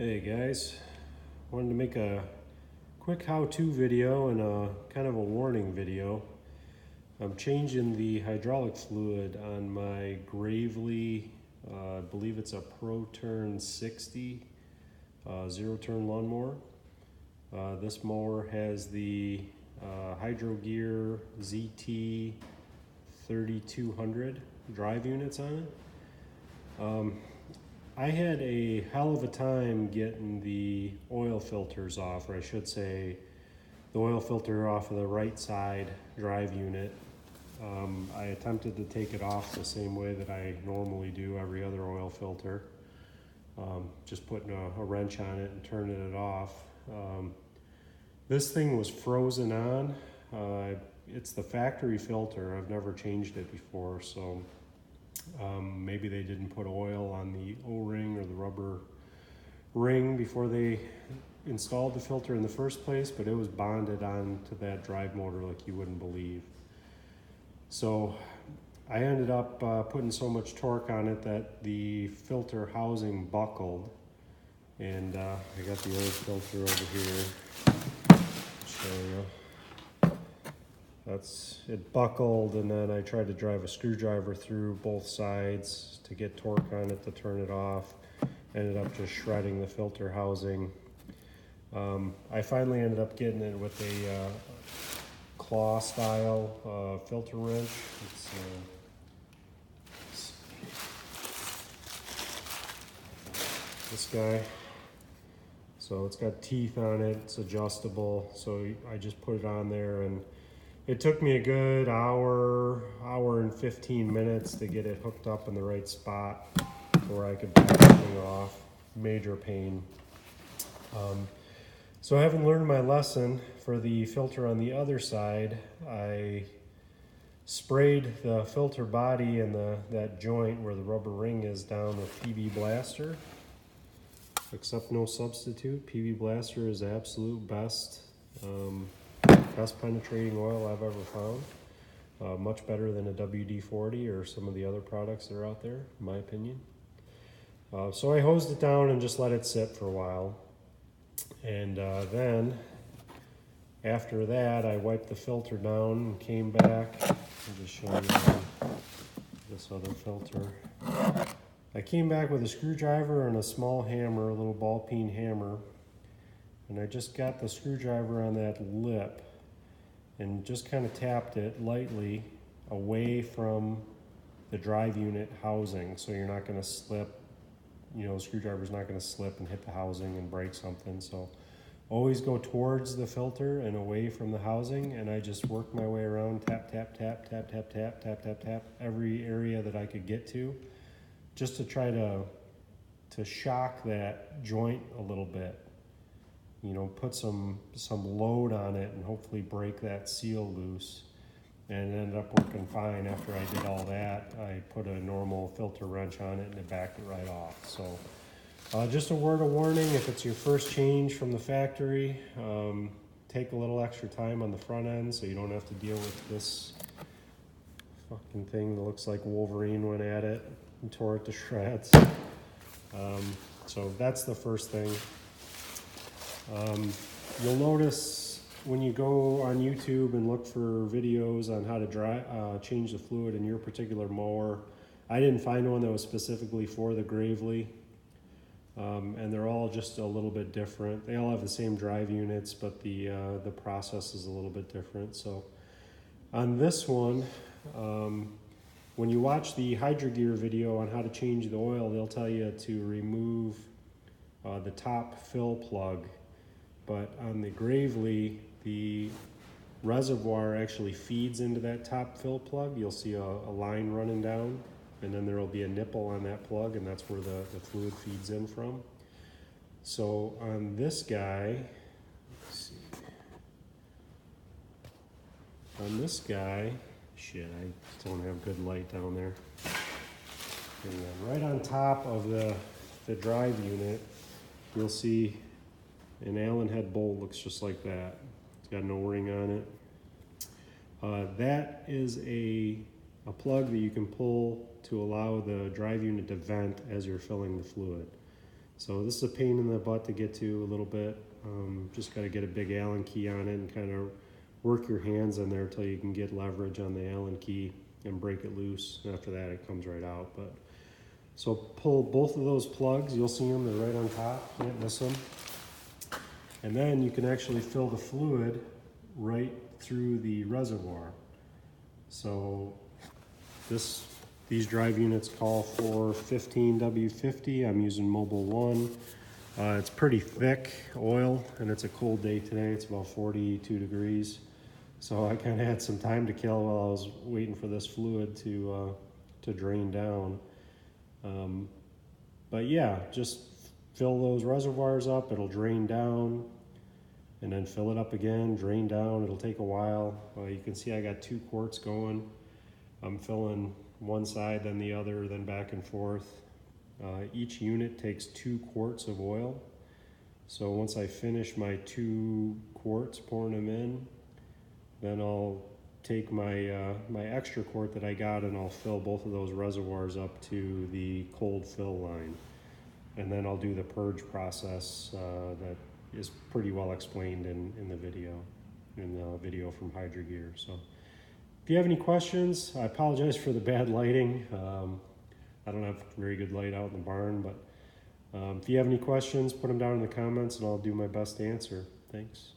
Hey guys, wanted to make a quick how-to video and a kind of a warning video. I'm changing the hydraulic fluid on my Gravely, I believe it's a ProTurn 60 zero-turn lawnmower. This mower has the Hydro Gear ZT 3200 drive units on it. I had a hell of a time getting the oil filters off, or I should say the oil filter off of the right side drive unit. I attempted to take it off the same way that I normally do every other oil filter, just putting a wrench on it and turning it off. This thing was frozen on. It's the factory filter. I've never changed it before, so maybe they didn't put oil on the O-ring or the rubber ring before they installed the filter in the first place, but it was bonded on to that drive motor like you wouldn't believe. So I ended up putting so much torque on it that the filter housing buckled, and I got the old filter over here. I'll show you. It buckled, and then I tried to drive a screwdriver through both sides to get torque on it to turn it off. Ended up just shredding the filter housing. I finally ended up getting it with a claw style filter wrench. It's this guy. So it's got teeth on it, it's adjustable. So I just put it on there, and it took me a good hour and 15 minutes to get it hooked up in the right spot where I could back the thing off. Major pain. So I haven't learned my lesson for the filter on the other side. I sprayed the filter body and that joint where the rubber ring is down with PB Blaster. Except no substitute. PB Blaster is the absolute best. Best penetrating oil I've ever found. Much better than a WD-40 or some of the other products that are out there, in my opinion. So I hosed it down and just let it sit for a while. And then, after that, I wiped the filter down and came back. I'll just show you this other filter. I came back with a screwdriver and a small hammer, a little ball peen hammer. And I just got the screwdriver on that lip and just kind of tapped it lightly away from the drive unit housing, so you're not going to slip, the screwdriver's not going to slip and hit the housing and break something. So always go towards the filter and away from the housing, and I just worked my way around, tap, tap, tap, tap, tap, tap, tap, tap, tap, every area that I could get to, just to try to shock that joint a little bit. Put some load on it and hopefully break that seal loose. And it ended up working fine. After I did all that, I put a normal filter wrench on it and it backed it right off. So just a word of warning, if it's your first change from the factory, take a little extra time on the front end so you don't have to deal with this fucking thing that looks like Wolverine went at it and tore it to shreds. So that's the first thing. You'll notice when you go on YouTube and look for videos on how to change the fluid in your particular mower, I didn't find one that was specifically for the Gravely, and they're all just a little bit different. They all have the same drive units, but the process is a little bit different. So on this one, when you watch the Hydro Gear video on how to change the oil, they'll tell you to remove the top fill plug. But on the Gravely, the reservoir actually feeds into that top fill plug. You'll see a line running down, and then there will be a nipple on that plug, and that's where the fluid feeds in from. So on this guy, let's see. On this guy, shit, I don't have good light down there. And right on top of the drive unit, you'll see an Allen head bolt. Looks just like that. It's got no ring on it. That is a plug that you can pull to allow the drive unit to vent as you're filling the fluid. So this is a pain in the butt to get to a little bit. Just got to get a big Allen key on it and kind of work your hands in there until you can get leverage on the Allen key and break it loose. And after that, it comes right out. But so pull both of those plugs. You'll see them, they're right on top, can't miss them. And then you can actually fill the fluid right through the reservoir. So these drive units call for 15W50. I'm using Mobile 1. It's pretty thick oil, and it's a cold day today. It's about 42 degrees. So I kind of had some time to kill while I was waiting for this fluid to drain down. But yeah, just fill those reservoirs up. It'll drain down, and then fill it up again, drain down. It'll take a while. You can see I got 2 quarts going. I'm filling one side, then the other, then back and forth. Each unit takes 2 quarts of oil. So once I finish my 2 quarts, pouring them in, then I'll take my my extra quart that I got and I'll fill both of those reservoirs up to the cold fill line. And then I'll do the purge process that is pretty well explained in the video from Hydro Gear. So if you have any questions, I apologize for the bad lighting. I don't have very good light out in the barn, but if you have any questions, put them down in the comments and I'll do my best to answer. Thanks.